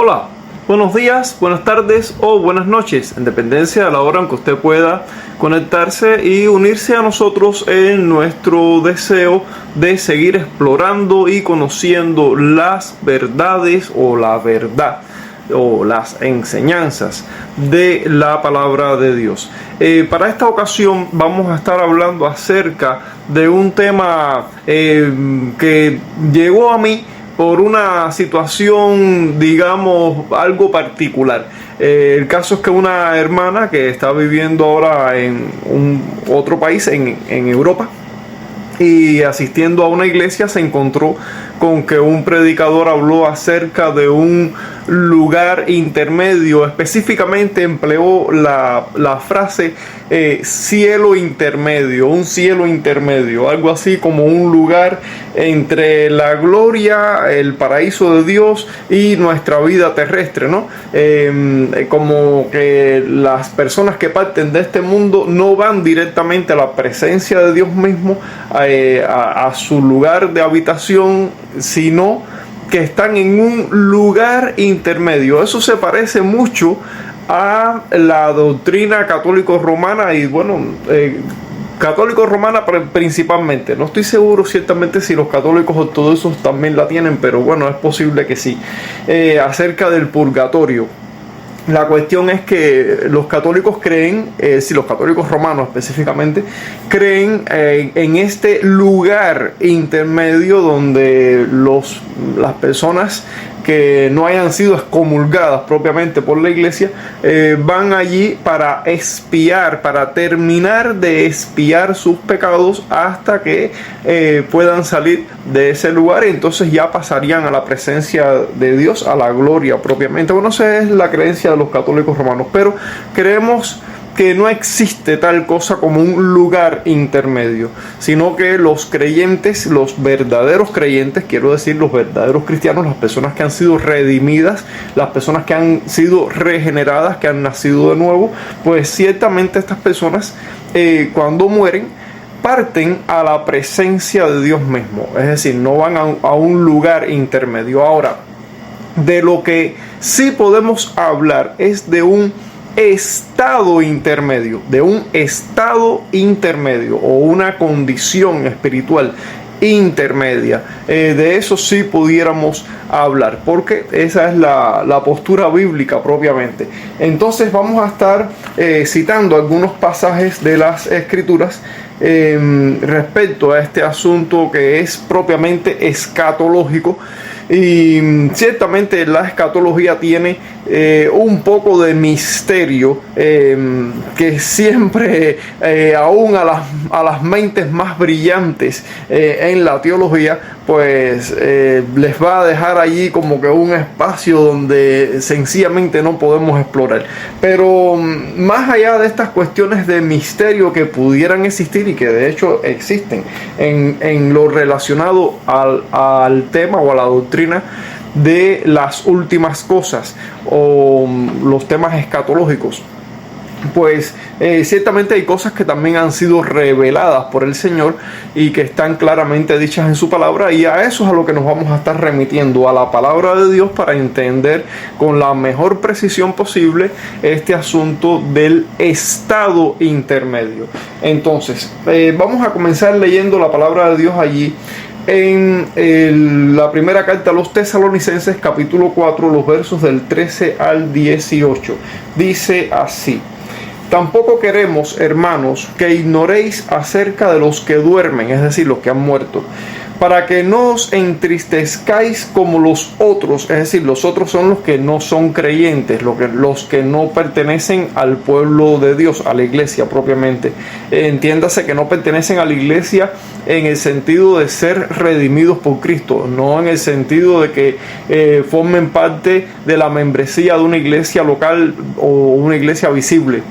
Hola, buenos días, buenas tardes o buenas noches, en dependencia de la hora en que usted pueda conectarse y unirse a nosotros en nuestro deseo de seguir explorando y conociendo las verdades o la verdad o las enseñanzas de la palabra de Dios. Para esta ocasión vamos a estar hablando acerca de un tema que llegó a mí por una situación, digamos, algo particular. El caso es que una hermana que está viviendo ahora en otro país, en Europa, y asistiendo a una iglesia, se encontró con que un predicador habló acerca de un lugar intermedio. Específicamente empleó la frase cielo intermedio, un cielo intermedio, algo así como un lugar entre la gloria, el paraíso de Dios y nuestra vida terrestre, ¿no? Como que las personas que parten de este mundo no van directamente a la presencia de Dios mismo, a su lugar de habitación, sino que están en un lugar intermedio. Eso se parece mucho a la doctrina católico-romana y católico-romana principalmente. No estoy seguro ciertamente si los católicos ortodoxos también la tienen, pero bueno, es posible que sí. Acerca del purgatorio. La cuestión es que los católicos creen, los católicos romanos específicamente, creen en este lugar intermedio donde las personas que no hayan sido excomulgadas propiamente por la iglesia, van allí para expiar, para terminar de expiar sus pecados hasta que puedan salir de ese lugar, y entonces ya pasarían a la presencia de Dios, a la gloria propiamente. Bueno, esa es la creencia de los católicos romanos, pero creemos que no existe tal cosa como un lugar intermedio, sino que los creyentes, los verdaderos creyentes, quiero decir los verdaderos cristianos, las personas que han sido redimidas, las personas que han sido regeneradas, que han nacido de nuevo, pues ciertamente estas personas cuando mueren parten a la presencia de Dios mismo, es decir, no van a un lugar intermedio. Ahora, de lo que sí podemos hablar es de un estado intermedio, o una condición espiritual intermedia. De eso sí pudiéramos hablar, porque esa es la postura bíblica propiamente. Entonces vamos a estar citando algunos pasajes de las Escrituras respecto a este asunto que es propiamente escatológico. Y ciertamente la escatología tiene un poco de misterio que siempre, aún a las mentes más brillantes en la teología, pues les va a dejar allí como que un espacio donde sencillamente no podemos explorar. Pero más allá de estas cuestiones de misterio que pudieran existir y que de hecho existen en lo relacionado al tema o a la doctrina de las últimas cosas o los temas escatológicos, pues ciertamente hay cosas que también han sido reveladas por el Señor y que están claramente dichas en su palabra, y a eso es a lo que nos vamos a estar remitiendo, a la palabra de Dios, para entender con la mejor precisión posible este asunto del estado intermedio. Entonces vamos a comenzar leyendo la palabra de Dios allí en la primera carta a los Tesalonicenses, capítulo 4, los versos del 13 al 18. Dice así: tampoco queremos, hermanos, que ignoréis acerca de los que duermen, es decir, los que han muerto, para que no os entristezcáis como los otros, es decir, los otros son los que no son creyentes, los que no pertenecen al pueblo de Dios, a la iglesia propiamente. Entiéndase que no pertenecen a la iglesia en el sentido de ser redimidos por Cristo, no en el sentido de que formen parte de la membresía de una iglesia local o una iglesia visible.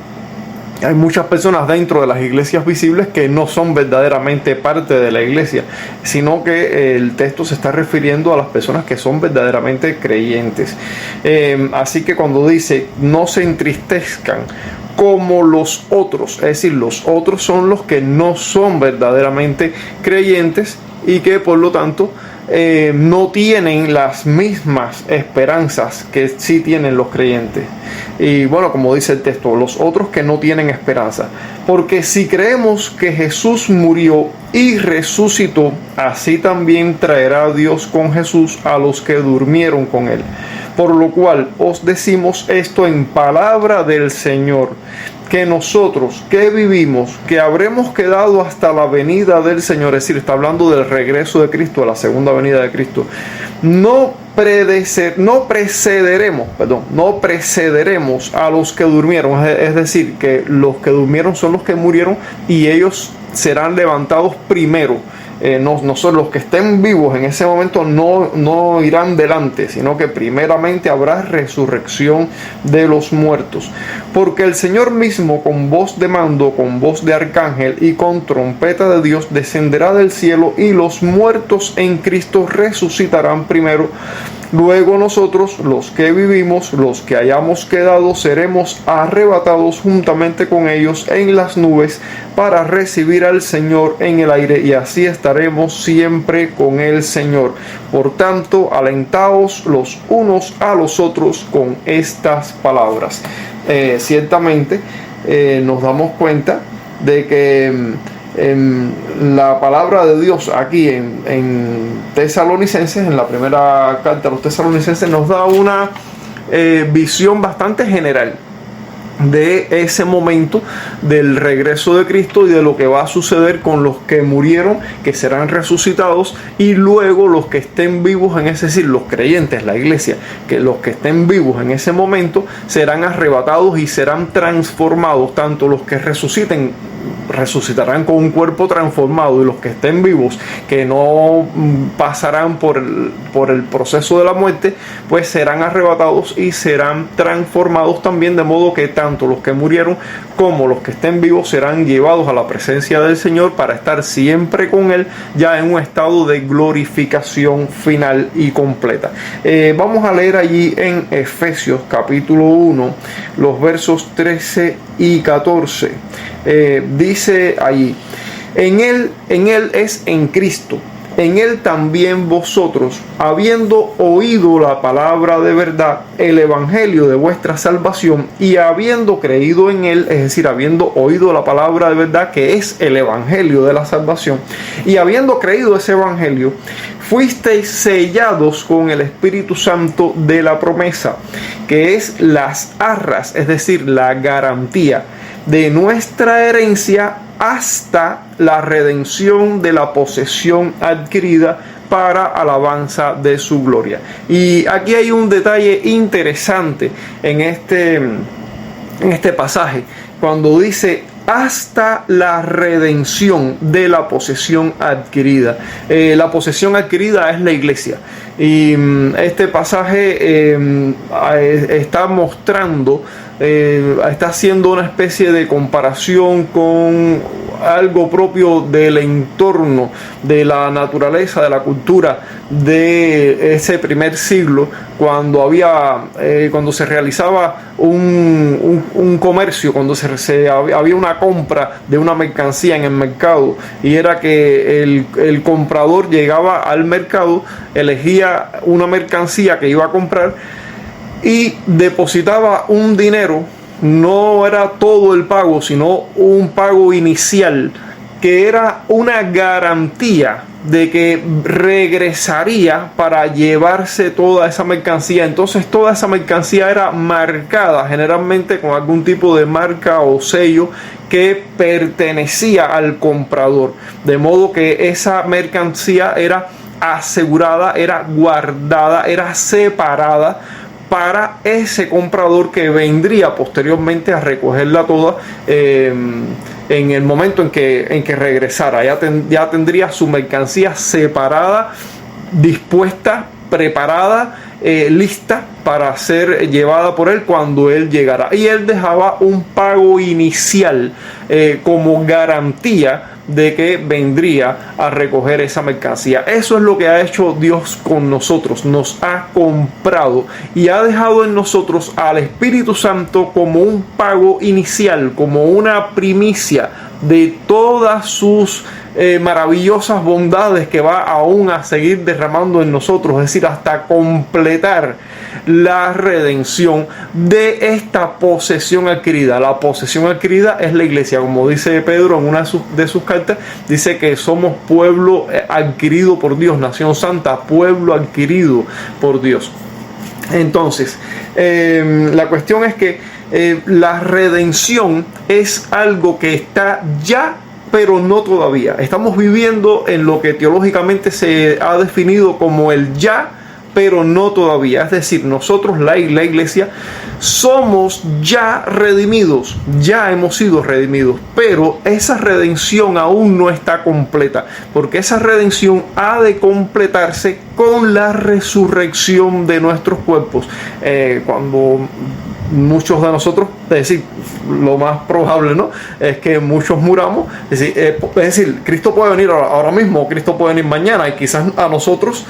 Hay muchas personas dentro de las iglesias visibles que no son verdaderamente parte de la iglesia, sino que el texto se está refiriendo a las personas que son verdaderamente creyentes. Así que cuando dice no se entristezcan como los otros, es decir, los otros son los que no son verdaderamente creyentes y que por lo tanto no tienen las mismas esperanzas que sí tienen los creyentes. Y bueno, como dice el texto, los otros que no tienen esperanza. Porque si creemos que Jesús murió y resucitó, así también traerá Dios con Jesús a los que durmieron con él. Por lo cual os decimos esto en palabra del Señor, que nosotros que vivimos, que habremos quedado hasta la venida del Señor, es decir, está hablando del regreso de Cristo, a la segunda venida de Cristo, no precederemos a los que durmieron, es decir, que los que durmieron son los que murieron y ellos serán levantados primero. No son los que estén vivos en ese momento, no irán delante, sino que primeramente habrá resurrección de los muertos. Porque el Señor mismo, con voz de mando, con voz de arcángel y con trompeta de Dios, descenderá del cielo, y los muertos en Cristo resucitarán primero. Luego nosotros, los que vivimos, los que hayamos quedado, seremos arrebatados juntamente con ellos en las nubes para recibir al Señor en el aire, y así estaremos siempre con el Señor. Por tanto, alentaos los unos a los otros con estas palabras. Ciertamente nos damos cuenta de que la palabra de Dios aquí en Tesalonicenses, en la primera carta a los Tesalonicenses, nos da una visión bastante general de ese momento del regreso de Cristo y de lo que va a suceder con los que murieron, que serán resucitados, y luego los que estén vivos, es decir, los creyentes, la iglesia, que los que estén vivos en ese momento serán arrebatados y serán transformados. Tanto los que resucitarán con un cuerpo transformado, y los que estén vivos, que no pasarán por el proceso de la muerte, pues serán arrebatados y serán transformados también, de modo que tanto los que murieron como los que estén vivos serán llevados a la presencia del Señor para estar siempre con Él, ya en un estado de glorificación final y completa. Vamos a leer allí en Efesios capítulo 1 los versos 13 y 14. Dice allí: en él es en Cristo, en él también vosotros, habiendo oído la palabra de verdad, el evangelio de vuestra salvación, y habiendo creído en él, es decir, habiendo oído la palabra de verdad, que es el evangelio de la salvación, y habiendo creído ese evangelio, fuisteis sellados con el Espíritu Santo de la promesa, que es las arras, es decir, la garantía de nuestra herencia hasta la redención de la posesión adquirida para alabanza de su gloria. Y aquí hay un detalle interesante en este pasaje, cuando dice hasta la redención de la posesión adquirida. La posesión adquirida es la iglesia. Y este pasaje está mostrando, está haciendo una especie de comparación con algo propio del entorno, de la naturaleza, de la cultura de ese primer siglo, cuando se realizaba un comercio, cuando había una compra de una mercancía en el mercado, y era que el comprador llegaba al mercado, elegía una mercancía que iba a comprar y depositaba un dinero. No era todo el pago, sino un pago inicial, que era una garantía de que regresaría para llevarse toda esa mercancía. Entonces toda esa mercancía era marcada generalmente con algún tipo de marca o sello que pertenecía al comprador, de modo que esa mercancía era asegurada, era guardada, era separada para ese comprador que vendría posteriormente a recogerla toda en el momento en que regresara. Ya tendría su mercancía separada, dispuesta, preparada, lista para ser llevada por él cuando él llegara. Y él dejaba un pago inicial como garantía de que vendría a recoger esa mercancía. Eso es lo que ha hecho Dios con nosotros. Nos ha comprado y ha dejado en nosotros al Espíritu Santo como un pago inicial, como una primicia de todas sus maravillosas bondades que va aún a seguir derramando en nosotros, es decir, hasta completar la redención de esta posesión adquirida. La posesión adquirida es la iglesia, como dice Pedro en una de sus cartas, dice que somos pueblo adquirido por Dios, nación santa, pueblo adquirido por Dios. Entonces, la cuestión es que la redención es algo que está ya, pero no todavía. Estamos viviendo en lo que teológicamente se ha definido como el ya, pero no todavía. Es decir, nosotros, la iglesia, somos ya redimidos, ya hemos sido redimidos, pero esa redención aún no está completa, porque esa redención ha de completarse con la resurrección de nuestros cuerpos. Cuando muchos de nosotros, es decir, lo más probable, ¿no?, es que muchos muramos. Es decir, Cristo puede venir ahora mismo, Cristo puede venir mañana, y quizás a nosotros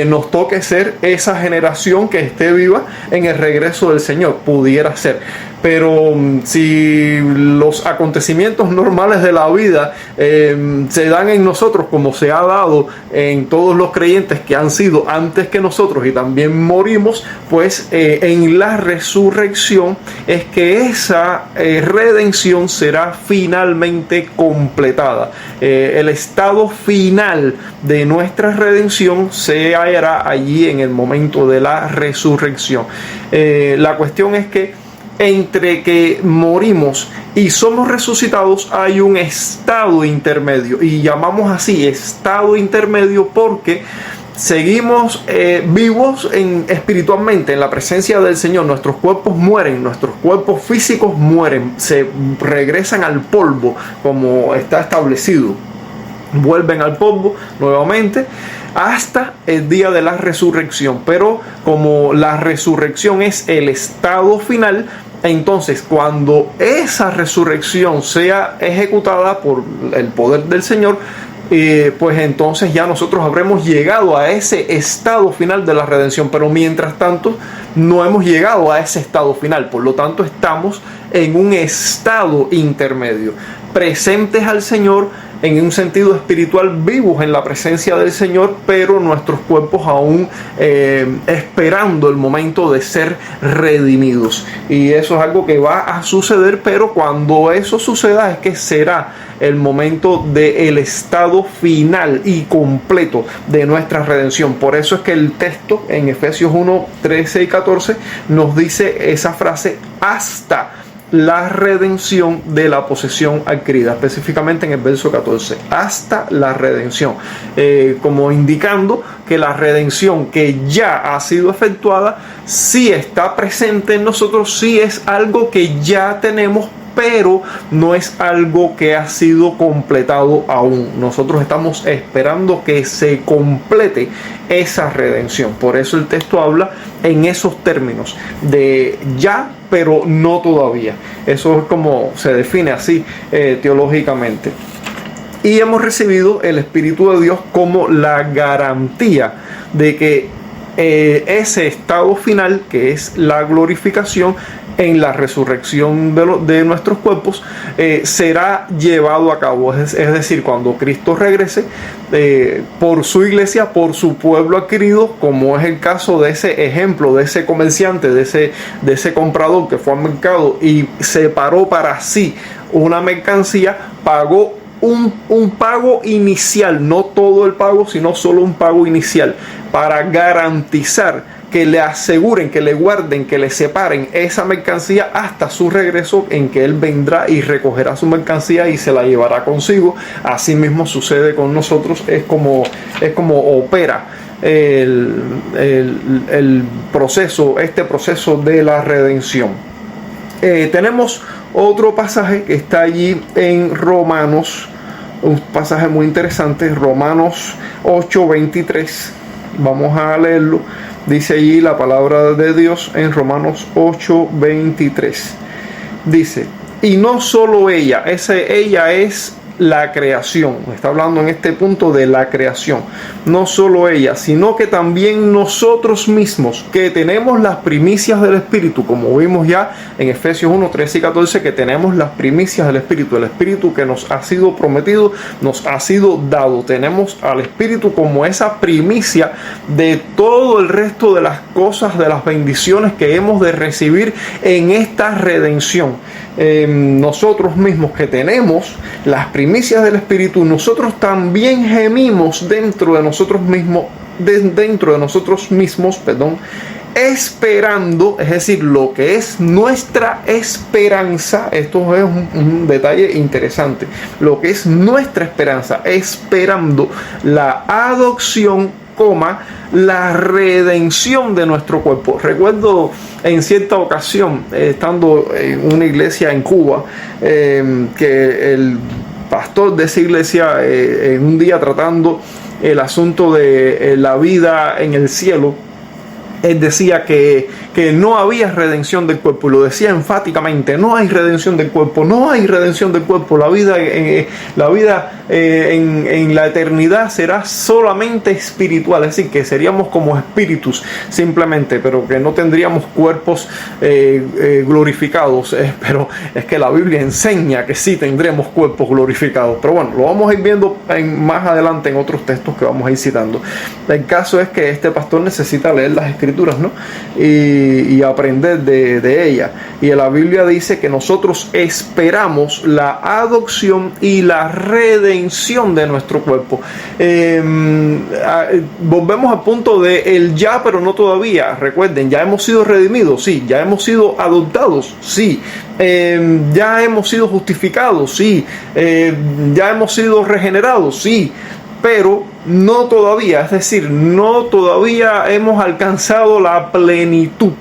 nos toque ser esa generación que esté viva en el regreso del Señor, pudiera ser. Pero si los acontecimientos normales de la vida se dan en nosotros, como se ha dado en todos los creyentes que han sido antes que nosotros y también morimos, pues en la resurrección es que esa redención será finalmente completada. El estado final de nuestra redención se hallará allí en el momento de la resurrección. La cuestión es que entre que morimos y somos resucitados hay un estado intermedio, y llamamos así estado intermedio porque seguimos vivos espiritualmente en la presencia del Señor. Nuestros cuerpos mueren, nuestros cuerpos físicos mueren, se regresan al polvo como está establecido, vuelven al polvo nuevamente hasta el día de la resurrección. Pero como la resurrección es el estado final, entonces cuando esa resurrección sea ejecutada por el poder del Señor, pues entonces ya nosotros habremos llegado a ese estado final de la redención. Pero mientras tanto no hemos llegado a ese estado final, por lo tanto estamos en un estado intermedio, presentes al Señor en un sentido espiritual, vivos en la presencia del Señor, pero nuestros cuerpos aún esperando el momento de ser redimidos. Y eso es algo que va a suceder, pero cuando eso suceda es que será el momento del estado final y completo de nuestra redención. Por eso es que el texto en Efesios 1, 13 y 14 nos dice esa frase: hasta la redención de la posesión adquirida, específicamente en el verso 14, hasta la redención, como indicando que la redención que ya ha sido efectuada sí está presente en nosotros, sí es algo que ya tenemos, pero no es algo que ha sido completado aún. Nosotros estamos esperando que se complete esa redención. Por eso el texto habla en esos términos de ya, pero no todavía. Eso es como se define así teológicamente. Y hemos recibido el Espíritu de Dios como la garantía de que ese estado final, que es la glorificación en la resurrección de nuestros cuerpos, será llevado a cabo. Es decir, cuando Cristo regrese por su iglesia, por su pueblo adquirido, como es el caso de ese ejemplo, de ese comerciante, de ese comprador que fue al mercado y separó para sí una mercancía, pagó un pago inicial, no todo el pago, sino solo un pago inicial, para garantizar que le aseguren, que le guarden, que le separen esa mercancía hasta su regreso, en que Él vendrá y recogerá su mercancía y se la llevará consigo. Así mismo sucede con nosotros, es como opera el proceso, este proceso de la redención. Tenemos otro pasaje que está allí en Romanos, un pasaje muy interesante, Romanos 8:23. Vamos a leerlo. Dice allí la palabra de Dios en Romanos 8:23. Dice: y no solo ella, ella es la creación. Está hablando en este punto de la creación. No solo ella, sino que también nosotros mismos, que tenemos las primicias del Espíritu, como vimos ya en Efesios 1, 13 y 14, que tenemos las primicias del Espíritu, el Espíritu que nos ha sido prometido, nos ha sido dado. Tenemos al Espíritu como esa primicia de todo el resto de las cosas, de las bendiciones que hemos de recibir en esta redención. Nosotros mismos que tenemos las primicias del Espíritu, nosotros también gemimos dentro de nosotros mismos, esperando, es decir, lo que es nuestra esperanza. Esto es un detalle interesante, lo que es nuestra esperanza, esperando la adopción, la redención de nuestro cuerpo. Recuerdo en cierta ocasión, estando en una iglesia en Cuba, que el pastor de esa iglesia, en un día tratando el asunto de la vida en el cielo, él decía que no había redención del cuerpo, y lo decía enfáticamente: no hay redención del cuerpo, no hay redención del cuerpo. La vida en la eternidad será solamente espiritual, es decir, que seríamos como espíritus simplemente, pero que no tendríamos cuerpos glorificados. Pero es que la Biblia enseña que sí tendremos cuerpos glorificados. Pero bueno, lo vamos a ir viendo más adelante en otros textos que vamos a ir citando. El caso es que este pastor necesita leer las escrituras, ¿no? Y aprender de ella. Y la Biblia dice que nosotros esperamos la adopción y la redención de nuestro cuerpo. Volvemos al punto de el ya, pero no todavía. Recuerden, ya hemos sido redimidos, sí. Ya hemos sido adoptados, sí. Ya hemos sido justificados, sí. Ya hemos sido regenerados, sí. Pero no todavía, es decir, no todavía hemos alcanzado la plenitud,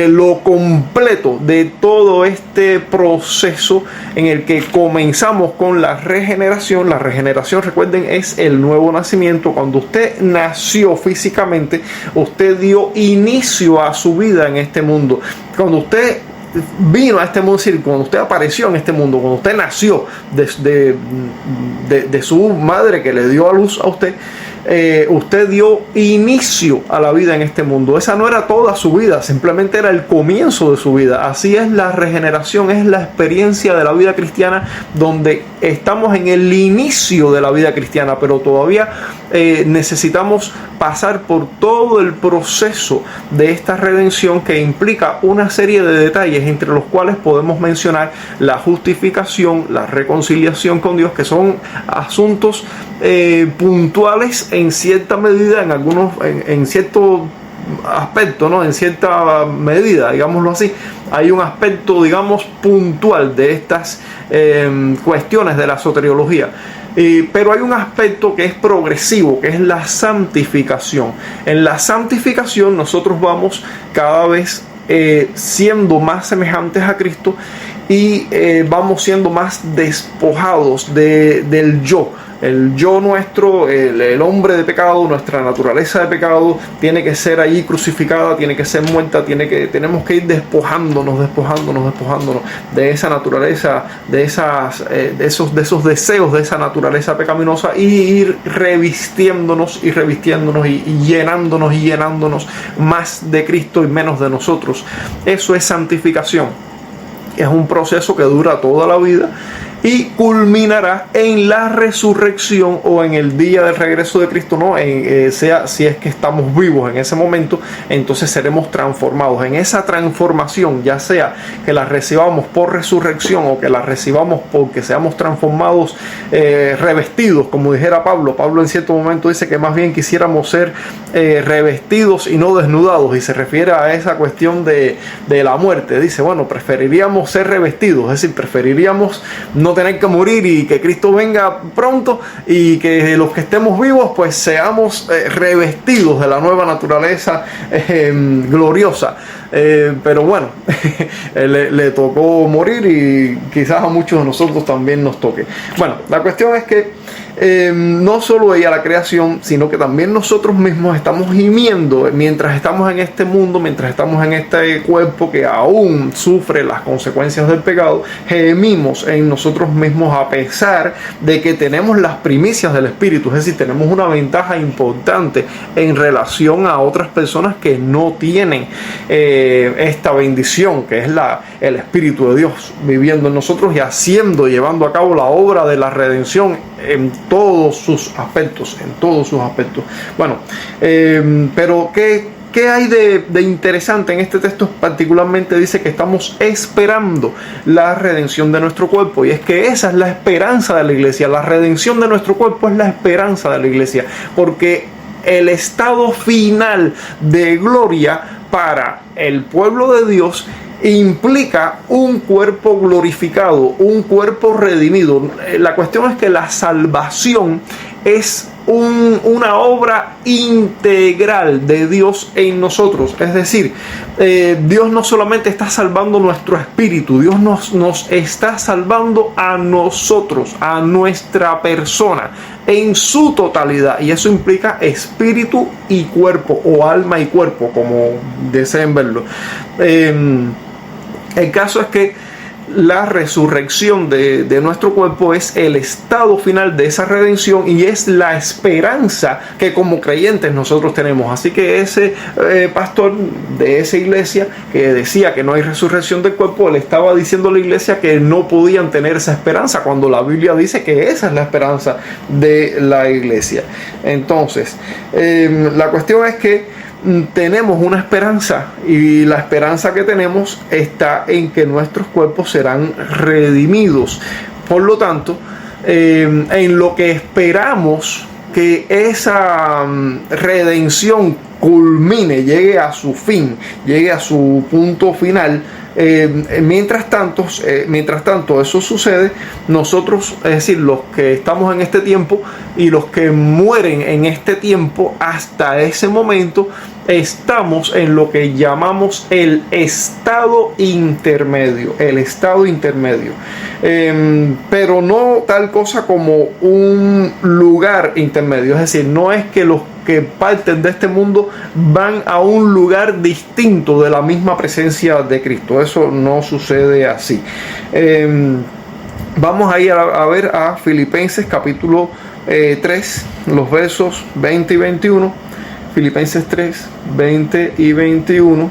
lo completo de todo este proceso en el que comenzamos con la regeneración. La regeneración, recuerden, es el nuevo nacimiento. Cuando usted nació físicamente, usted dio inicio a su vida en este mundo. Cuando usted vino a este mundo, es decir, cuando usted apareció en este mundo, cuando usted nació de su madre que le dio a luz a usted, usted dio inicio a la vida en este mundo. Esa no era toda su vida, simplemente era el comienzo de su vida. Así es la regeneración, es la experiencia de la vida cristiana, donde estamos en el inicio de la vida cristiana, pero todavía necesitamos pasar por todo el proceso de esta redención, que implica una serie de detalles, entre los cuales podemos mencionar la justificación, la reconciliación con Dios, que son asuntos puntuales en cierta medida, en cierto aspecto, ¿no? En cierta medida, digámoslo así, hay un aspecto, digamos, puntual de estas cuestiones de la soteriología. Pero hay un aspecto que es progresivo, que es la santificación. En la santificación nosotros vamos cada vez siendo más semejantes a Cristo, y vamos siendo más despojados del yo. El yo nuestro, el hombre de pecado, nuestra naturaleza de pecado, tiene que ser allí crucificada, tiene que ser muerta, tenemos que ir despojándonos de esa naturaleza, de esos deseos de esa naturaleza pecaminosa, y ir revistándonos y llenándonos más de Cristo y menos de nosotros. Eso es santificación. Es un proceso que dura toda la vida y culminará en la resurrección, o en el día del regreso de Cristo, ¿no? Sea si es que estamos vivos en ese momento, entonces seremos transformados. En esa transformación, ya sea que la recibamos por resurrección o que la recibamos porque seamos transformados, revestidos, como dijera Pablo. Pablo en cierto momento dice que más bien quisiéramos ser revestidos y no desnudados, y se refiere a esa cuestión de la muerte. Dice, bueno, preferiríamos ser revestidos, es decir, preferiríamos no tener que morir y que Cristo venga pronto, y que los que estemos vivos pues seamos revestidos de la nueva naturaleza gloriosa. Pero bueno, le tocó morir, y quizás a muchos de nosotros también nos toque. Bueno, la cuestión es que no solo ella, la creación, sino que también nosotros mismos estamos gimiendo mientras estamos en este mundo, mientras estamos en este cuerpo que aún sufre las consecuencias del pecado. Gemimos en nosotros mismos a pesar de que tenemos las primicias del Espíritu, es decir, tenemos una ventaja importante en relación a otras personas que no tienen esta bendición, que es el Espíritu de Dios viviendo en nosotros y llevando a cabo la obra de la redención en todos sus aspectos, Bueno, pero ¿qué hay de interesante en este texto? Particularmente dice que estamos esperando la redención de nuestro cuerpo, y es que esa es la esperanza de la iglesia. La redención de nuestro cuerpo es la esperanza de la iglesia, porque el estado final de gloria para el pueblo de Dios implica un cuerpo glorificado, un cuerpo redimido. La cuestión es que la salvación es una obra integral de Dios en nosotros. Es decir, Dios no solamente está salvando nuestro espíritu, Dios nos está salvando a nosotros, a nuestra persona, en su totalidad. Y eso implica espíritu y cuerpo, o alma y cuerpo, como deseen verlo. El caso es que la resurrección de nuestro cuerpo es el estado final de esa redención y es la esperanza que como creyentes nosotros tenemos. Así que ese pastor de esa iglesia que decía que no hay resurrección del cuerpo, le estaba diciendo a la iglesia que no podían tener esa esperanza, cuando la Biblia dice que esa es la esperanza de la iglesia. Entonces, la cuestión es que tenemos una esperanza, y la esperanza que tenemos está en que nuestros cuerpos serán redimidos. Por lo tanto, en lo que esperamos que esa redención culmine, llegue a su fin, llegue a su punto final, mientras tanto eso sucede, nosotros, es decir, los que estamos en este tiempo y los que mueren en este tiempo, hasta ese momento estamos en lo que llamamos el estado intermedio, pero no tal cosa como un lugar intermedio. Es decir, no es que los que parten de este mundo van a un lugar distinto de la misma presencia de Cristo. Eso no sucede así. Vamos a ir a ver a Filipenses capítulo 3, los versos 20 y 21. Filipenses 3, 20 y 21.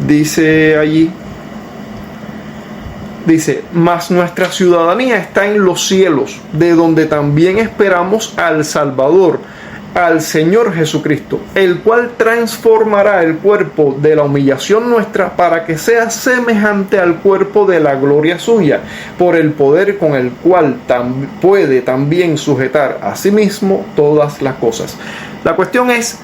Dice allí, mas nuestra ciudadanía está en los cielos, de donde también esperamos al Salvador, al Señor Jesucristo, el cual transformará el cuerpo de la humillación nuestra para que sea semejante al cuerpo de la gloria suya, por el poder con el cual puede también sujetar a sí mismo todas las cosas. La cuestión es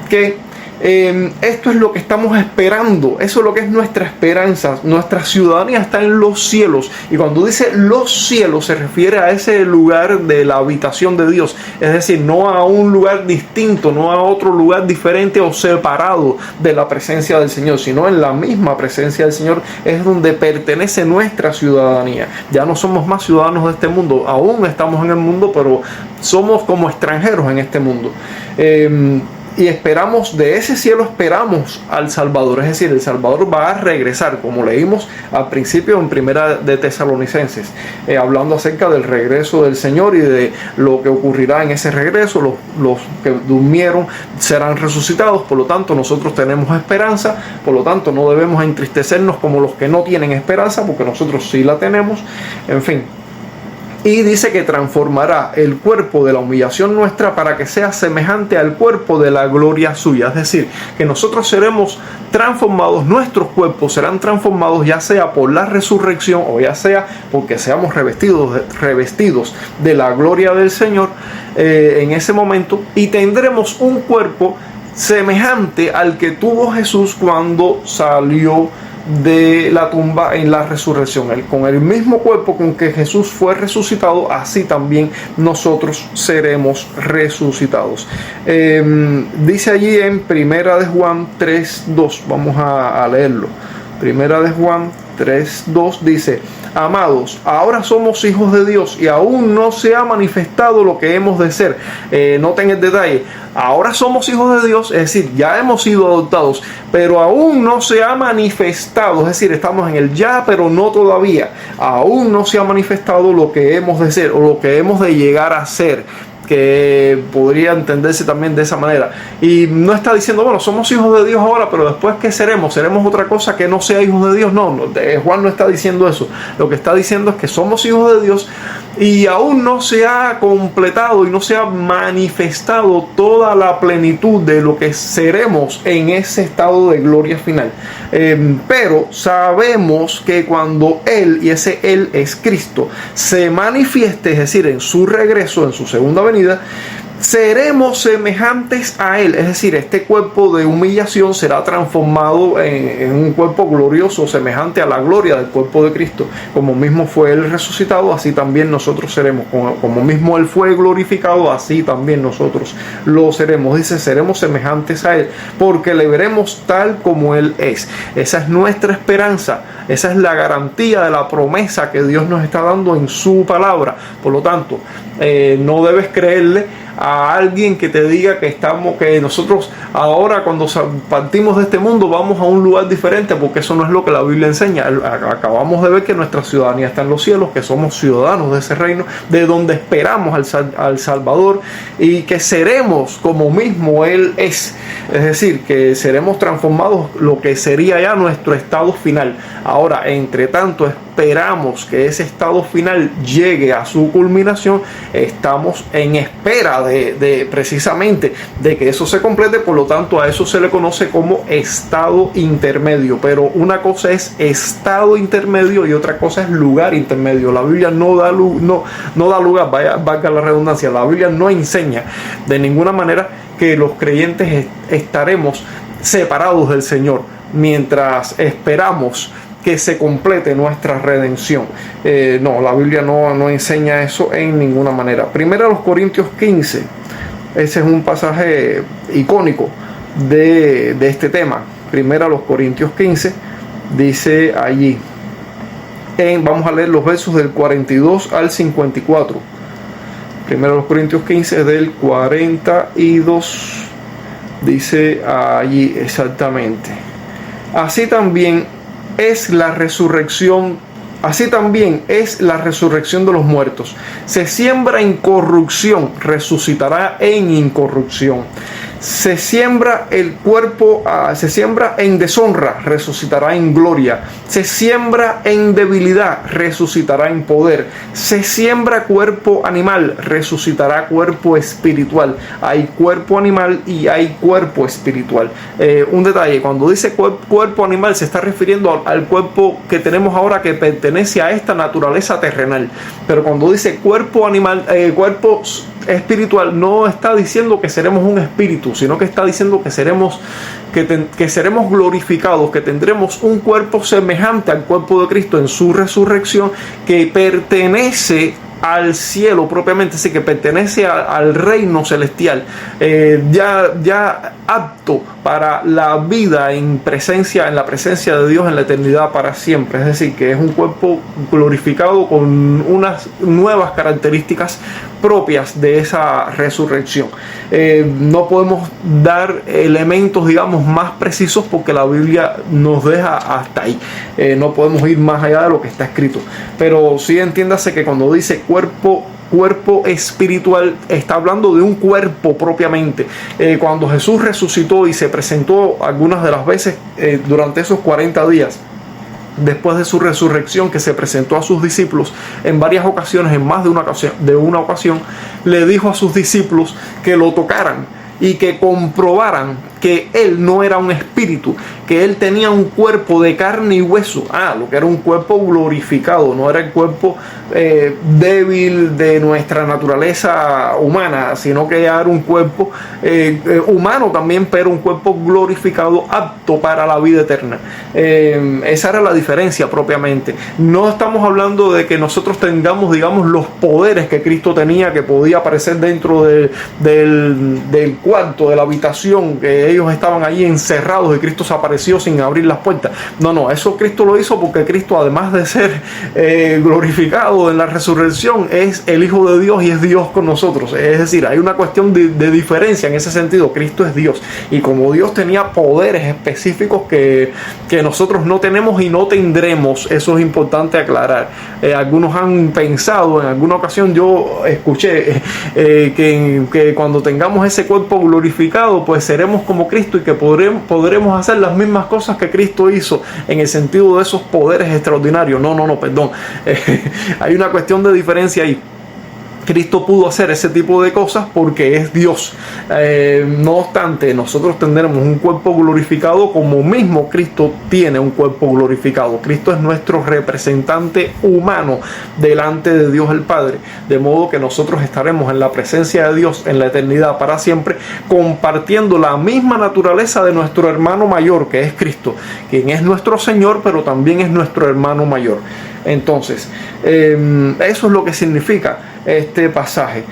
que esto es lo que estamos esperando, eso es lo que es nuestra esperanza. Nuestra ciudadanía está en los cielos, y cuando dice los cielos se refiere a ese lugar de la habitación de Dios, es decir, no a un lugar distinto, no a otro lugar diferente o separado de la presencia del Señor, sino en la misma presencia del Señor es donde pertenece nuestra ciudadanía. Ya no somos más ciudadanos de este mundo, aún estamos en el mundo, pero somos como extranjeros en este mundo. Y esperamos, de ese cielo esperamos al Salvador, es decir, el Salvador va a regresar, como leímos al principio en Primera de Tesalonicenses, hablando acerca del regreso del Señor y de lo que ocurrirá en ese regreso. Los que durmieron serán resucitados, por lo tanto nosotros tenemos esperanza, por lo tanto no debemos entristecernos como los que no tienen esperanza, porque nosotros sí la tenemos, en fin. Y dice que transformará el cuerpo de la humillación nuestra para que sea semejante al cuerpo de la gloria suya. Es decir, que nosotros seremos transformados, nuestros cuerpos serán transformados, ya sea por la resurrección o ya sea porque seamos revestidos de la gloria del Señor en ese momento, y tendremos un cuerpo semejante al que tuvo Jesús cuando salió de la tumba en la resurrección. Con el mismo cuerpo con que Jesús fue resucitado, así también nosotros seremos resucitados. Dice allí en Primera de Juan 3:2, vamos a leerlo. Primera de Juan 3:2 dice: amados, ahora somos hijos de Dios y aún no se ha manifestado lo que hemos de ser. Noten el detalle. Ahora somos hijos de Dios, es decir, ya hemos sido adoptados, pero aún no se ha manifestado, es decir, estamos en el ya, pero no todavía. Aún no se ha manifestado lo que hemos de ser o lo que hemos de llegar a ser, que podría entenderse también de esa manera. Y no está diciendo, bueno, somos hijos de Dios ahora, pero después ¿qué seremos? ¿Seremos otra cosa que no sea hijos de Dios? No, Juan no está diciendo eso. Lo que está diciendo es que somos hijos de Dios y aún no se ha completado y no se ha manifestado toda la plenitud de lo que seremos en ese estado de gloria final. Pero sabemos que cuando Él, y ese Él es Cristo, se manifieste, es decir, en su regreso, en su segunda venida, seremos semejantes a Él, es decir, este cuerpo de humillación será transformado en un cuerpo glorioso, semejante a la gloria del cuerpo de Cristo. Como mismo fue Él resucitado, así también nosotros seremos. Como mismo Él fue glorificado, así también nosotros lo seremos. Dice, seremos semejantes a Él, porque le veremos tal como Él es. Esa es nuestra esperanza, esa es la garantía de la promesa que Dios nos está dando en su palabra. Por lo tanto, no debes creerle a alguien que te diga que nosotros ahora cuando partimos de este mundo vamos a un lugar diferente, porque eso no es lo que la Biblia enseña. Acabamos de ver que nuestra ciudadanía está en los cielos, que somos ciudadanos de ese reino, de donde esperamos al Salvador, y que seremos como mismo Él es decir, que seremos transformados, lo que sería ya nuestro estado final. Ahora, entre tanto, esperamos que ese estado final llegue a su culminación. Estamos en espera de precisamente de que eso se complete. Por lo tanto, a eso se le conoce como estado intermedio. Pero una cosa es estado intermedio y otra cosa es lugar intermedio. La Biblia no da lugar, valga la redundancia, la Biblia no enseña de ninguna manera que los creyentes estaremos separados del Señor mientras esperamos que se complete nuestra redención. No, la Biblia no enseña eso en ninguna manera. Primero los Corintios 15, ese es un pasaje icónico de este tema. Primero los Corintios 15, dice allí, vamos a leer los versos del 42 al 54. Primero los Corintios 15 del 42, dice allí exactamente: así también es la resurrección de los muertos. Se siembra en corrupción, resucitará en incorrupción. Se siembra en deshonra, resucitará en gloria. Se siembra en debilidad, resucitará en poder. Se siembra cuerpo animal, resucitará cuerpo espiritual. Hay cuerpo animal y hay cuerpo espiritual. Un detalle, cuando dice cuerpo animal se está refiriendo al cuerpo que tenemos ahora, que pertenece a esta naturaleza terrenal. Pero cuando dice cuerpo animal, cuerpo espiritual, no está diciendo que seremos un espíritu, sino que está diciendo que seremos glorificados, que tendremos un cuerpo semejante al cuerpo de Cristo en su resurrección, que pertenece al cielo propiamente, sí, que pertenece al reino celestial, ya apto para la vida en la presencia de Dios en la eternidad para siempre. Es decir, que es un cuerpo glorificado con unas nuevas características propias de esa resurrección. No podemos dar elementos, digamos, más precisos, porque la Biblia nos deja hasta ahí. No podemos ir más allá de lo que está escrito. Pero sí entiéndase que cuando dice cuerpo espiritual, está hablando de un cuerpo propiamente. Cuando Jesús resucitó y se presentó algunas de las veces durante esos 40 días, después de su resurrección, que se presentó a sus discípulos en varias ocasiones, en más de una ocasión, le dijo a sus discípulos que lo tocaran y que comprobaran que Él no era un espíritu, que Él tenía un cuerpo de carne y hueso. Lo que era un cuerpo glorificado, no era el cuerpo débil de nuestra naturaleza humana, sino que era un cuerpo humano también, pero un cuerpo glorificado, apto para la vida eterna. Esa era la diferencia propiamente. No estamos hablando de que nosotros tengamos, digamos, los poderes que Cristo tenía, que podía aparecer dentro del cuarto, de la habitación, que que ellos estaban allí encerrados y Cristo se apareció sin abrir las puertas. No, eso Cristo lo hizo porque Cristo, además de ser glorificado en la resurrección, es el Hijo de Dios y es Dios con nosotros. Es decir, hay una cuestión de diferencia en ese sentido. Cristo es Dios, y como Dios tenía poderes específicos que nosotros no tenemos y no tendremos, eso es importante aclarar. Algunos han pensado, en alguna ocasión yo escuché que cuando tengamos ese cuerpo glorificado, pues seremos como Cristo y que podremos hacer las mismas cosas que Cristo hizo, en el sentido de esos poderes extraordinarios. No, perdón. Hay una cuestión de diferencia ahí. Cristo pudo hacer ese tipo de cosas porque es Dios. No obstante, nosotros tendremos un cuerpo glorificado como mismo Cristo tiene un cuerpo glorificado. Cristo es nuestro representante humano delante de Dios el Padre, de modo que nosotros estaremos en la presencia de Dios en la eternidad para siempre, compartiendo la misma naturaleza de nuestro hermano mayor, que es Cristo, quien es nuestro Señor, pero también es nuestro hermano mayor. Entonces, eso es lo que significa este pasaje.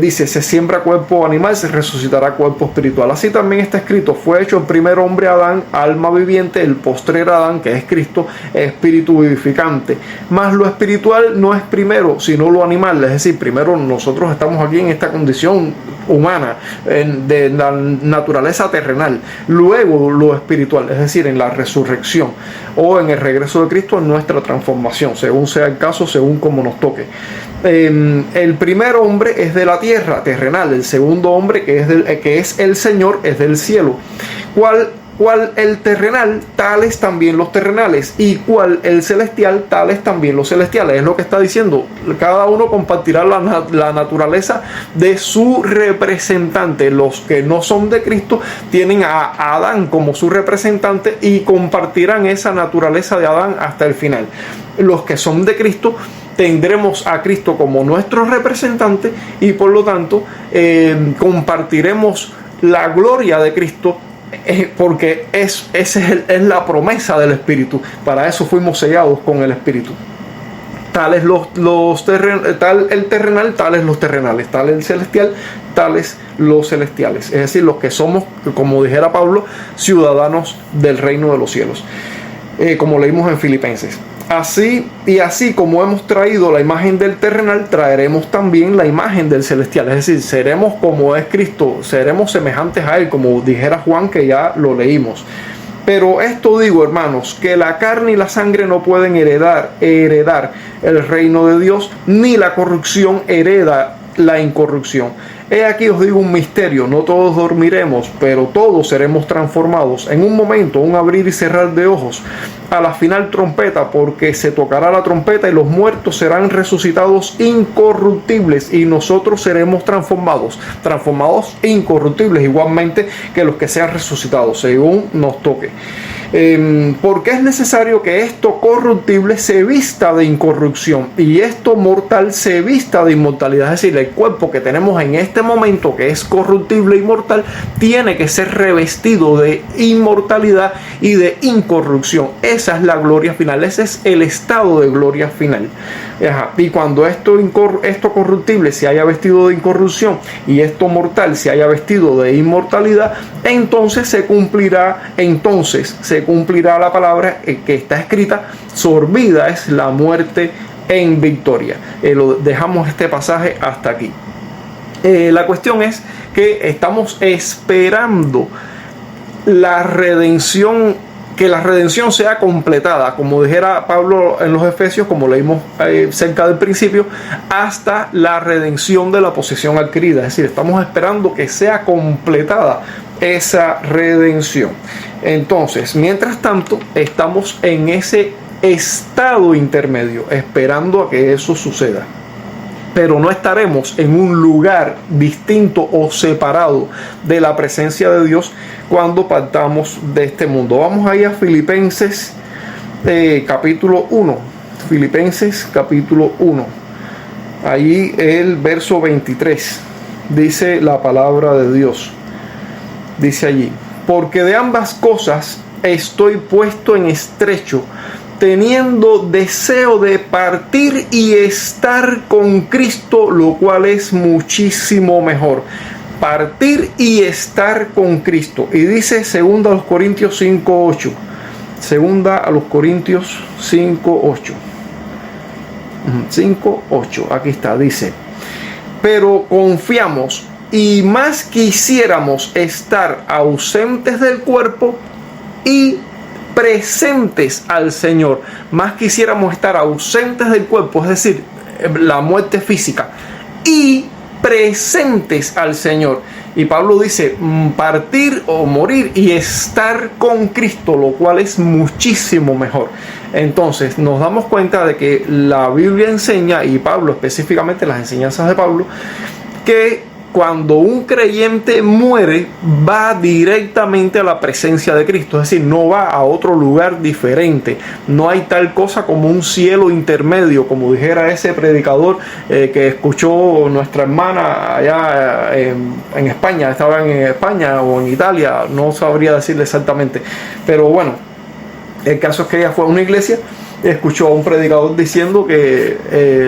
Dice: se siembra cuerpo animal, se resucitará cuerpo espiritual. Así también está escrito: fue hecho el primer hombre Adán, alma viviente; el postrer Adán, que es Cristo, espíritu vivificante. Mas lo espiritual no es primero, sino lo animal. Es decir, primero nosotros estamos aquí en esta condición humana, de la naturaleza terrenal, luego lo espiritual, es decir, en la resurrección o en el regreso de Cristo, en nuestra transformación, según sea el caso, según como nos toque. El primer hombre es de la tierra terrenal, el segundo hombre, que es el Señor, es del cielo. ¿Cuál el terrenal? Tales también los terrenales. Y cuál el celestial, tales también los celestiales. Es lo que está diciendo. Cada uno compartirá la naturaleza de su representante. Los que no son de Cristo tienen a Adán como su representante y compartirán esa naturaleza de Adán hasta el final. Los que son de Cristo tendremos a Cristo como nuestro representante y por lo tanto compartiremos la gloria de Cristo, porque esa es la promesa del Espíritu. Para eso fuimos sellados con el Espíritu. Tales tal el terrenal, tales los terrenales; tal el celestial, tales los celestiales. Es decir, los que somos, como dijera Pablo, ciudadanos del reino de los cielos, como leímos en Filipenses. Así como hemos traído la imagen del terrenal, traeremos también la imagen del celestial. Es decir, seremos como es Cristo, seremos semejantes a Él, como dijera Juan, que ya lo leímos. Pero esto digo, hermanos, que la carne y la sangre no pueden heredar el reino de Dios, ni la corrupción hereda la incorrupción. He aquí os digo un misterio: no todos dormiremos, pero todos seremos transformados en un momento, un abrir y cerrar de ojos, a la final trompeta, porque se tocará la trompeta y los muertos serán resucitados incorruptibles y nosotros seremos transformados incorruptibles, igualmente que los que sean resucitados, según nos toque. Porque es necesario que esto corruptible se vista de incorrupción y esto mortal se vista de inmortalidad. Es decir, el cuerpo que tenemos en este momento, que es corruptible y mortal, tiene que ser revestido de inmortalidad y de incorrupción. Esa es la gloria final, ese es el estado de gloria final. Y cuando esto corruptible se haya vestido de incorrupción y esto mortal se haya vestido de inmortalidad, entonces se cumplirá la palabra que está escrita: sorbida es la muerte en victoria. Dejamos este pasaje hasta aquí. La cuestión es que estamos esperando la redención, que la redención sea completada, como dijera Pablo en los Efesios, como leímos cerca del principio, hasta la redención de la posesión adquirida. Es decir, estamos esperando que sea completada esa redención. Entonces, mientras tanto, estamos en ese estado intermedio, esperando a que eso suceda. Pero no estaremos en un lugar distinto o separado de la presencia de Dios cuando partamos de este mundo. Vamos ahí a Filipenses capítulo 1. Filipenses capítulo 1. Ahí el verso 23. Dice la palabra de Dios. Dice allí: porque de ambas cosas estoy puesto en estrecho, teniendo deseo de partir y estar con Cristo, lo cual es muchísimo mejor. partir y estar con Cristo. Y dice 2 a los Corintios 5:8. 2 a los Corintios 5:8. 5:8. Aquí está, dice: pero confiamos y más quisiéramos estar ausentes del cuerpo y presentes al Señor. Más quisiéramos estar ausentes del cuerpo, es decir, la muerte física, y presentes al Señor. Y Pablo dice partir o morir y estar con Cristo, lo cual es muchísimo mejor. Entonces nos damos cuenta de que la Biblia enseña, y Pablo específicamente, las enseñanzas de Pablo, que cuando un creyente muere va directamente a la presencia de Cristo, es decir, no va a otro lugar diferente. No hay tal cosa como un cielo intermedio, como dijera ese predicador que escuchó nuestra hermana allá en España. Estaba en España o en Italia, no sabría decirle exactamente, pero bueno, el caso es que ella fue a una iglesia, escuchó a un predicador diciendo que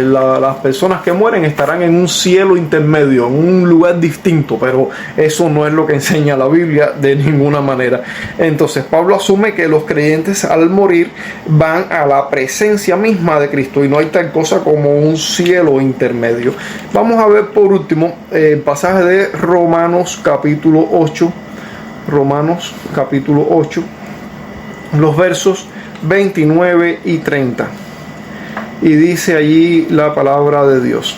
las personas que mueren estarán en un cielo intermedio, en un lugar distinto, pero eso no es lo que enseña la Biblia de ninguna manera. Entonces Pablo asume que los creyentes al morir van a la presencia misma de Cristo y no hay tal cosa como un cielo intermedio. Vamos a ver por último el pasaje de Romanos capítulo 8, Romanos capítulo 8, los versos 29 y 30. Y dice allí la palabra de Dios,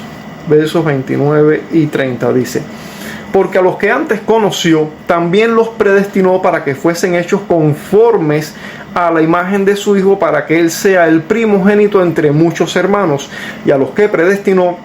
versos 29 y 30, dice: porque a los que antes conoció, también los predestinó para que fuesen hechos conformes a la imagen de su Hijo, para que Él sea el primogénito entre muchos hermanos. Y a los que predestinó,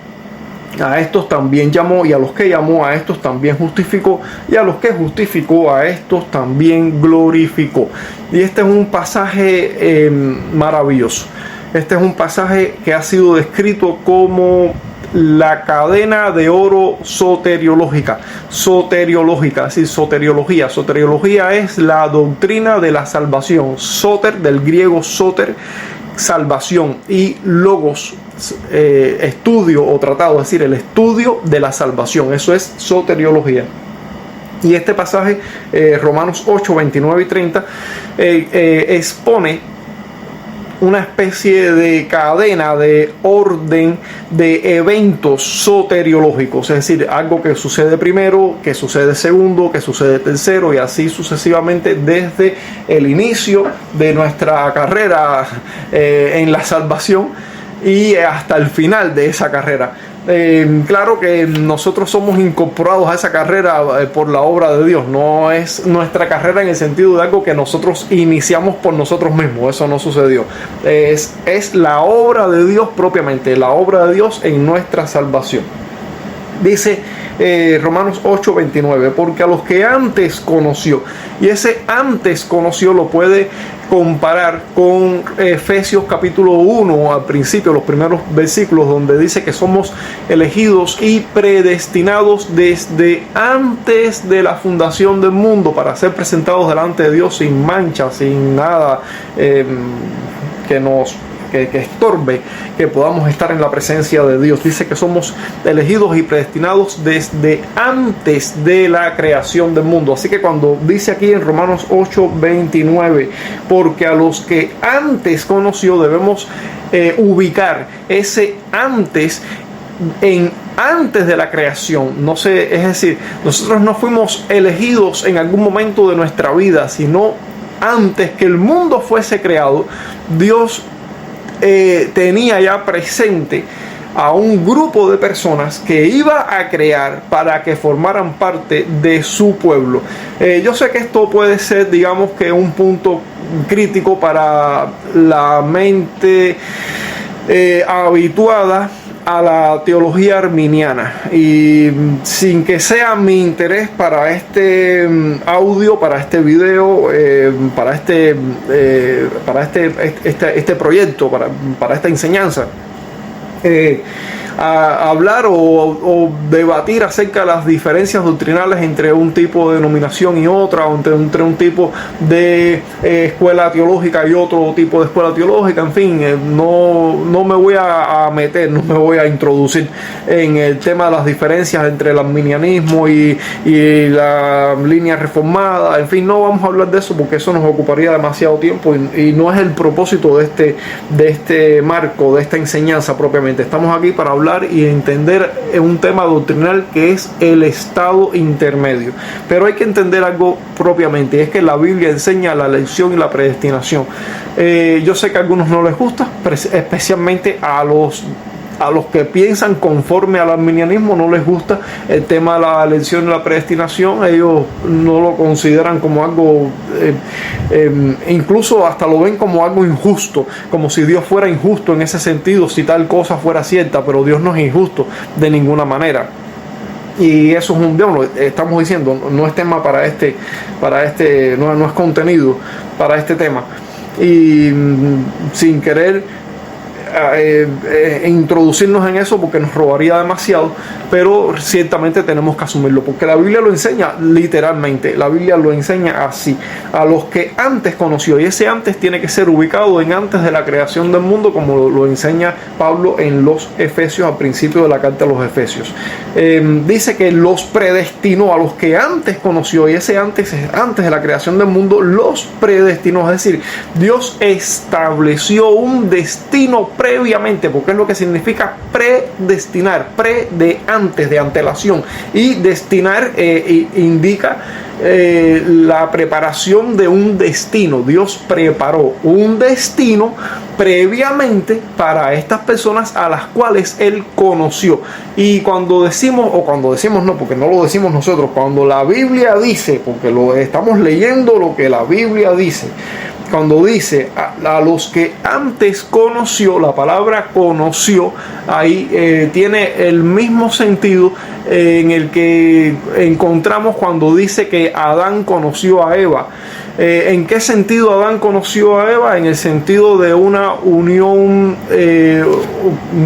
a estos también llamó, y a los que llamó, a estos también justificó, y a los que justificó, a estos también glorificó. Y este es un pasaje maravilloso. Este es un pasaje que ha sido descrito como la cadena de oro soteriológica. Soteriológica, sí, soteriología. Soteriología es la doctrina de la salvación. Soter, del griego soter, salvación, y logos, estudio o tratado, es decir, el estudio de la salvación. Eso es soteriología. Y este pasaje, Romanos 8, 29 y 30, expone una especie de cadena, de orden, de eventos soteriológicos, es decir, algo que sucede primero, que sucede segundo, que sucede tercero, y así sucesivamente desde el inicio de nuestra carrera en la salvación y hasta el final de esa carrera. Claro que nosotros somos incorporados a esa carrera por la obra de Dios. No es nuestra carrera en el sentido de algo que nosotros iniciamos por nosotros mismos. Eso no sucedió. Es la obra de Dios propiamente, la obra de Dios en nuestra salvación. Dice Romanos 8, 29, porque a los que antes conoció, y ese antes conoció lo puede comparar con Efesios capítulo 1 al principio, los primeros versículos, donde dice que somos elegidos y predestinados desde antes de la fundación del mundo para ser presentados delante de Dios sin mancha, sin nada que estorbe que podamos estar en la presencia de Dios. Dice que somos elegidos y predestinados desde antes de la creación del mundo. Así que cuando dice aquí en Romanos 8, 29, porque a los que antes conoció, debemos ubicar ese antes en antes de la creación. No sé, es decir, nosotros no fuimos elegidos en algún momento de nuestra vida, sino antes que el mundo fuese creado. Dios tenía ya presente a un grupo de personas que iba a crear para que formaran parte de su pueblo. Yo sé que esto puede ser, digamos, que un punto crítico para la mente habituada a la teología arminiana, y sin que sea mi interés para este audio, para este video, para este proyecto, para esta enseñanza, a hablar o debatir acerca de las diferencias doctrinales entre un tipo de denominación y otra, o entre un tipo de escuela teológica y otro tipo de escuela teológica. En fin, no me voy a meter, no me voy a introducir en el tema de las diferencias entre el arminianismo y la línea reformada. En fin, no vamos a hablar de eso porque eso nos ocuparía demasiado tiempo y no es el propósito de este marco, de esta enseñanza propiamente. Estamos aquí para hablar y entender un tema doctrinal que es el estado intermedio. Pero hay que entender algo propiamente, y es que la Biblia enseña la elección y la predestinación. Yo sé que a algunos no les gusta, especialmente a los que piensan conforme al arminianismo no les gusta el tema de la elección y la predestinación. Ellos no lo consideran como algo, incluso hasta lo ven como algo injusto, como si Dios fuera injusto en ese sentido, si tal cosa fuera cierta, pero Dios no es injusto de ninguna manera. Y eso es estamos diciendo, no es tema no es contenido para este tema. Y sin querer introducirnos en eso porque nos robaría demasiado, pero ciertamente tenemos que asumirlo porque la Biblia lo enseña literalmente. La Biblia lo enseña así: a los que antes conoció, y ese antes tiene que ser ubicado en antes de la creación del mundo, como lo enseña Pablo en los Efesios, al principio de la carta a los Efesios. Dice que los predestinó, a los que antes conoció, y ese antes es antes de la creación del mundo, los predestinó. Es decir, Dios estableció un destino previamente, porque es lo que significa predestinar, de antes, de antelación, y destinar indica la preparación de un destino. Dios preparó un destino previamente para estas personas a las cuales Él conoció. Y cuando decimos no, porque no lo decimos nosotros, cuando la Biblia dice, porque lo estamos leyendo lo que la Biblia dice, cuando dice a los que antes conoció, la palabra conoció ahí tiene el mismo sentido en el que encontramos cuando dice que Adán conoció a Eva. ¿En qué sentido Adán conoció a Eva? En el sentido de una unión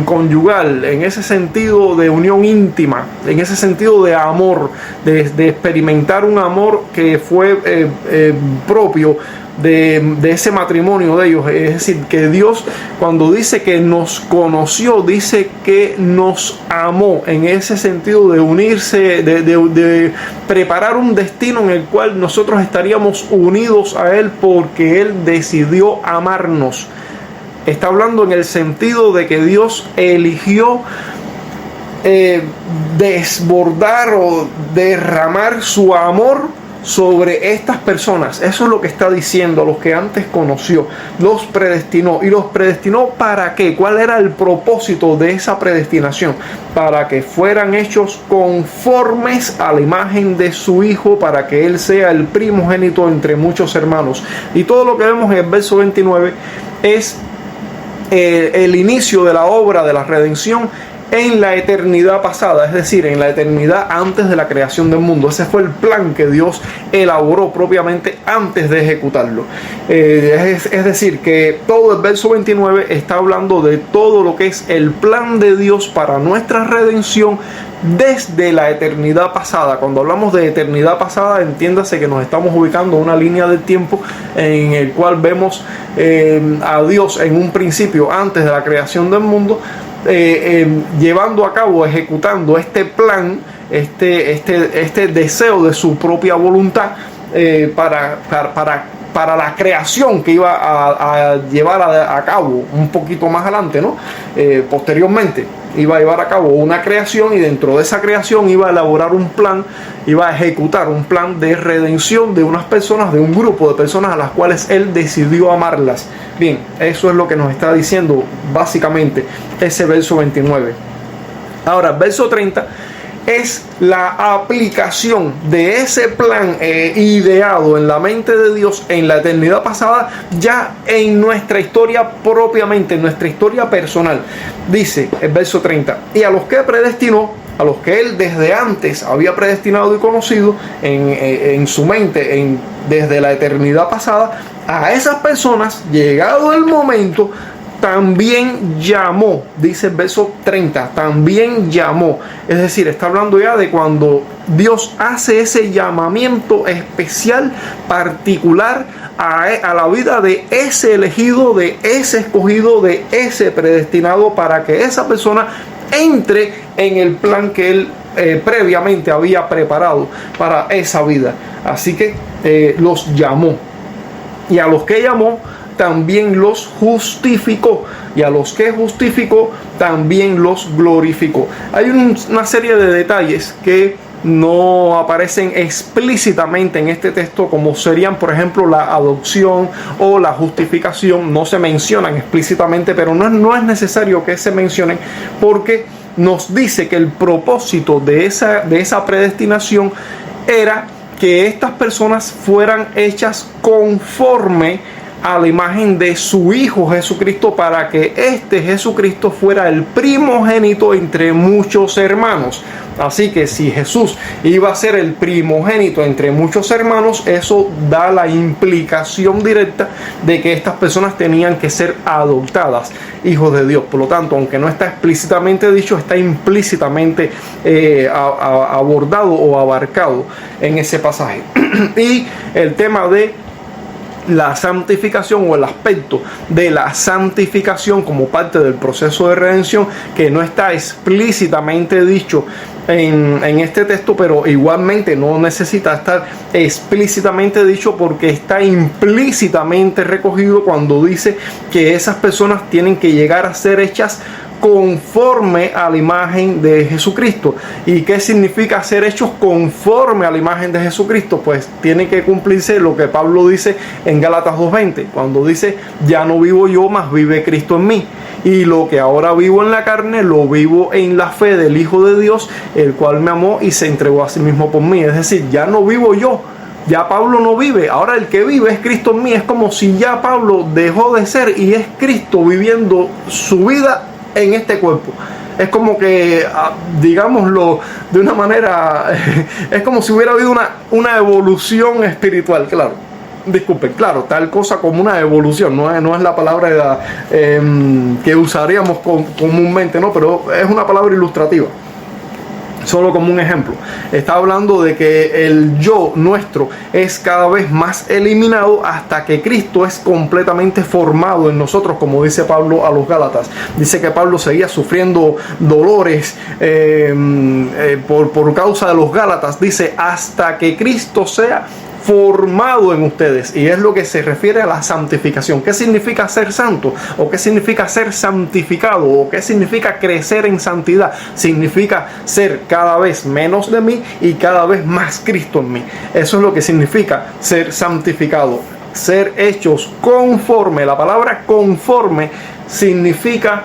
conyugal, en ese sentido de unión íntima, en ese sentido de amor, de experimentar un amor que fue propio de ese matrimonio de ellos. Es decir, que Dios, cuando dice que nos conoció, dice que nos amó, en ese sentido de unirse, de preparar un destino en el cual nosotros estaríamos unidos a Él porque Él decidió amarnos. Está hablando en el sentido de que Dios eligió desbordar o derramar su amor sobre estas personas. Eso es lo que está diciendo: a los que antes conoció, los predestinó. ¿Y los predestinó para qué? ¿Cuál era el propósito de esa predestinación? Para que fueran hechos conformes a la imagen de su Hijo, para que Él sea el primogénito entre muchos hermanos. Y todo lo que vemos en el verso 29 es el inicio de la obra de la redención en la eternidad pasada, es decir, en la eternidad antes de la creación del mundo. Ese fue el plan que Dios elaboró propiamente antes de ejecutarlo. Es decir, que todo el verso 29 está hablando de todo lo que es el plan de Dios para nuestra redención desde la eternidad pasada. Cuando hablamos de eternidad pasada, entiéndase que nos estamos ubicando en una línea de tiempo en el cual vemos a Dios en un principio, antes de la creación del mundo, llevando a cabo, ejecutando este plan, este deseo de su propia voluntad para la creación que iba a llevar a cabo un poquito más adelante, ¿no? Posteriormente iba a llevar a cabo una creación, y dentro de esa creación iba a elaborar un plan, iba a ejecutar un plan de redención de unas personas, de un grupo de personas a las cuales Él decidió amarlas. Bien, eso es lo que nos está diciendo básicamente ese verso 29. Ahora, verso 30 es la aplicación de ese plan ideado en la mente de Dios en la eternidad pasada, ya en nuestra historia propiamente, en nuestra historia personal. Dice el verso 30: y a los que predestinó, a los que Él desde antes había predestinado y conocido en su mente, desde la eternidad pasada, a esas personas, llegado el momento, también llamó, dice el verso 30, también llamó. Es decir, está hablando ya de cuando Dios hace ese llamamiento especial, particular a la vida de ese elegido, de ese escogido, de ese predestinado, para que esa persona entre en el plan que Él previamente había preparado para esa vida. Así que los llamó, y a los que llamó también los justificó, y a los que justificó también los glorificó. Hay una serie de detalles que no aparecen explícitamente en este texto, como serían, por ejemplo, la adopción o la justificación. No se mencionan explícitamente, pero no es necesario que se mencionen, porque nos dice que el propósito de esa predestinación era que estas personas fueran hechas conforme a la imagen de su Hijo Jesucristo, para que este Jesucristo fuera el primogénito entre muchos hermanos. Así que si Jesús iba a ser el primogénito entre muchos hermanos, eso da la implicación directa de que estas personas tenían que ser adoptadas, hijos de Dios. Por lo tanto, aunque no está explícitamente dicho, está implícitamente abordado o abarcado en ese pasaje. Y el tema de la santificación, o el aspecto de la santificación como parte del proceso de redención, que no está explícitamente dicho en este texto, pero igualmente no necesita estar explícitamente dicho, porque está implícitamente recogido cuando dice que esas personas tienen que llegar a ser hechas conforme a la imagen de Jesucristo. ¿Y qué significa ser hechos conforme a la imagen de Jesucristo? Pues tiene que cumplirse lo que Pablo dice en Gálatas 2:20, cuando dice: ya no vivo yo, mas vive Cristo en mí, y lo que ahora vivo en la carne lo vivo en la fe del Hijo de Dios, el cual me amó y se entregó a sí mismo por mí. Es decir, ya no vivo yo, ya Pablo no vive, ahora el que vive es Cristo en mí. Es como si ya Pablo dejó de ser y es Cristo viviendo su vida en este cuerpo. Es como que, digámoslo de una manera, es como si hubiera habido una evolución espiritual. Claro, disculpen, claro, tal cosa como una evolución, no es la palabra que usaríamos comúnmente, ¿no? Pero es una palabra ilustrativa, solo como un ejemplo. Está hablando de que el yo nuestro es cada vez más eliminado hasta que Cristo es completamente formado en nosotros, como dice Pablo a los Gálatas. Dice que Pablo seguía sufriendo dolores por causa de los Gálatas. Dice: hasta que Cristo sea formado en ustedes. Y es lo que se refiere a la santificación. ¿Qué significa ser santo? ¿O qué significa ser santificado? ¿O qué significa crecer en santidad? Significa ser cada vez menos de mí y cada vez más Cristo en mí. Eso es lo que significa ser santificado, ser hechos conforme. La palabra conforme significa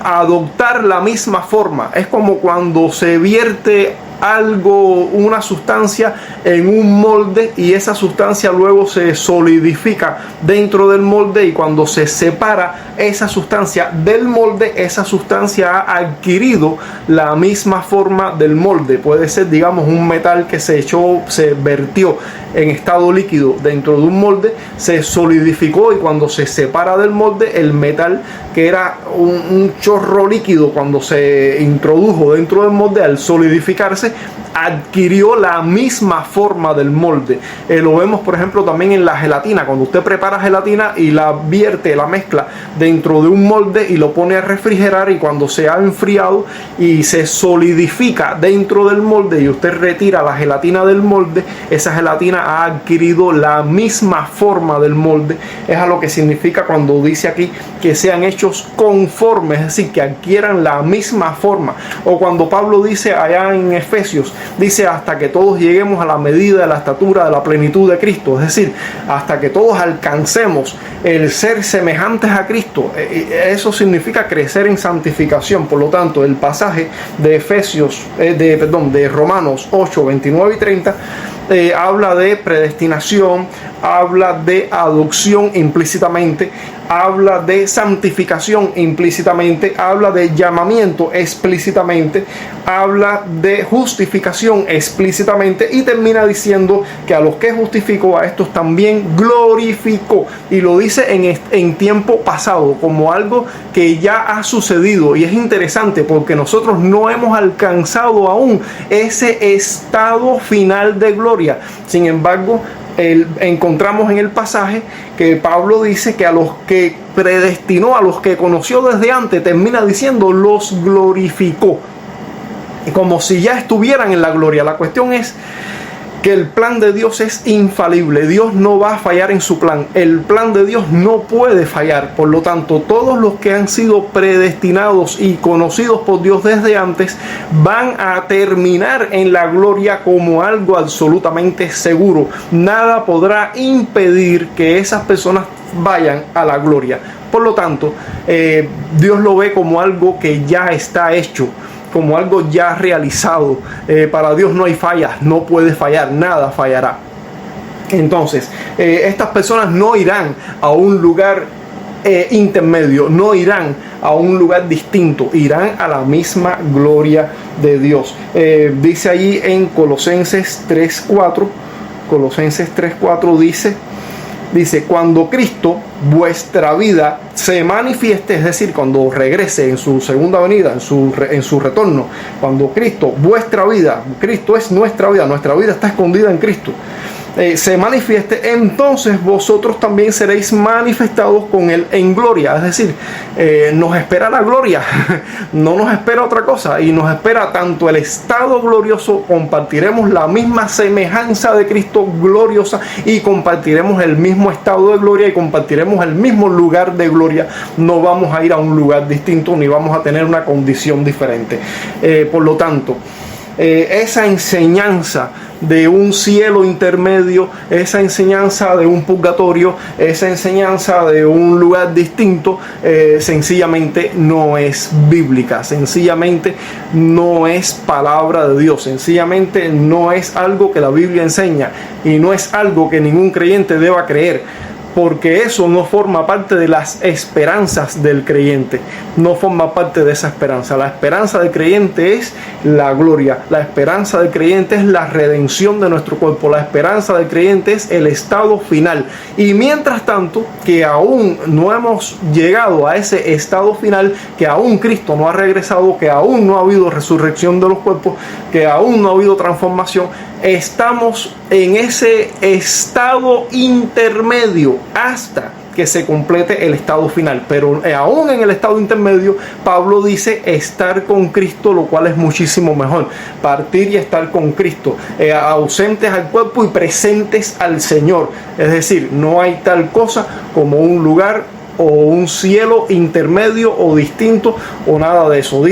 adoptar la misma forma. Es como cuando se vierte algo, una sustancia en un molde, y esa sustancia luego se solidifica dentro del molde, y cuando se separa esa sustancia del molde, esa sustancia ha adquirido la misma forma del molde. Puede ser, digamos, un metal que se vertió en estado líquido dentro de un molde, se solidificó, y cuando se separa del molde, el metal, que era un chorro líquido, cuando se introdujo dentro del molde, al solidificarse, adquirió la misma forma del molde. Lo vemos, por ejemplo, también en la gelatina. Cuando usted prepara gelatina y la vierte, la mezcla dentro de un molde y lo pone a refrigerar, y cuando se ha enfriado y se solidifica dentro del molde y usted retira la gelatina del molde, esa gelatina ha adquirido la misma forma del molde. Es a lo que significa cuando dice aquí que sean hechos conformes, es decir, que adquieran la misma forma. O cuando Pablo dice allá en Efesios, dice: hasta que todos lleguemos a la medida de la estatura de la plenitud de Cristo. Es decir, hasta que todos alcancemos el ser semejantes a Cristo. Eso significa crecer en santificación. Por lo tanto, el pasaje de de Romanos 8, 29 y 30 habla de predestinación, habla de adopción implícitamente, habla de santificación implícitamente, habla de llamamiento explícitamente, habla de justificación explícitamente y termina diciendo que a los que justificó, a estos también glorificó, y lo dice en tiempo pasado como algo que ya ha sucedido. Y es interesante porque nosotros no hemos alcanzado aún ese estado final de gloria. Sin embargo, encontramos en el pasaje que Pablo dice que a los que predestinó, a los que conoció desde antes, termina diciendo los glorificó, como si ya estuvieran en la gloria. La cuestión es que el plan de Dios es infalible. Dios no va a fallar en su plan. El plan de Dios no puede fallar. Por lo tanto, todos los que han sido predestinados y conocidos por Dios desde antes van a terminar en la gloria como algo absolutamente seguro. Nada podrá impedir que esas personas vayan a la gloria. Por lo tanto, Dios lo ve como algo que ya está hecho, como algo ya realizado. Para Dios no hay fallas, no puede fallar, nada fallará. Entonces, estas personas no irán a un lugar intermedio, no irán a un lugar distinto, irán a la misma gloria de Dios. Dice allí en Colosenses 3:4, Colosenses 3:4 dice, cuando Cristo, vuestra vida, se manifieste, es decir, cuando regrese en su segunda venida, en su retorno, cuando Cristo, vuestra vida, Cristo es nuestra vida está escondida en Cristo, se manifieste, entonces vosotros también seréis manifestados con Él en gloria. Es decir, nos espera la gloria, no nos espera otra cosa, y nos espera tanto el estado glorioso, compartiremos la misma semejanza de Cristo gloriosa y compartiremos el mismo estado de gloria y compartiremos el mismo lugar de gloria. No vamos a ir a un lugar distinto ni vamos a tener una condición diferente. Por lo tanto, esa enseñanza de un cielo intermedio, esa enseñanza de un purgatorio, esa enseñanza de un lugar distinto, sencillamente no es bíblica, sencillamente no es palabra de Dios, sencillamente no es algo que la Biblia enseña y no es algo que ningún creyente deba creer. Porque eso no forma parte de las esperanzas del creyente, no forma parte de esa esperanza. La esperanza del creyente es la gloria, la esperanza del creyente es la redención de nuestro cuerpo, la esperanza del creyente es el estado final. Y mientras tanto, que aún no hemos llegado a ese estado final, que aún Cristo no ha regresado, que aún no ha habido resurrección de los cuerpos, que aún no ha habido transformación, estamos en ese estado intermedio hasta que se complete el estado final. Pero aún en el estado intermedio, Pablo dice estar con Cristo, lo cual es muchísimo mejor. Partir y estar con Cristo, ausentes al cuerpo y presentes al Señor. Es decir, no hay tal cosa como un lugar o un cielo intermedio o distinto o nada de eso.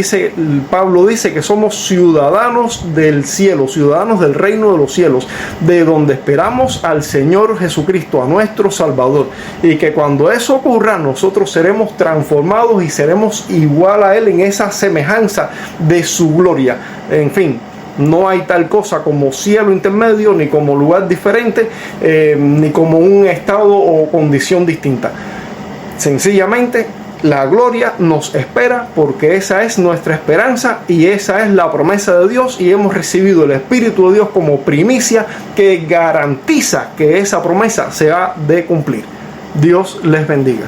Pablo dice que somos ciudadanos del cielo, ciudadanos del reino de los cielos, de donde esperamos al Señor Jesucristo, a nuestro Salvador, y que cuando eso ocurra nosotros seremos transformados y seremos igual a Él en esa semejanza de su gloria. En fin, no hay tal cosa como cielo intermedio, ni como lugar diferente, ni como un estado o condición distinta. Sencillamente, la gloria nos espera porque esa es nuestra esperanza y esa es la promesa de Dios, y hemos recibido el Espíritu de Dios como primicia que garantiza que esa promesa se ha de cumplir. Dios les bendiga.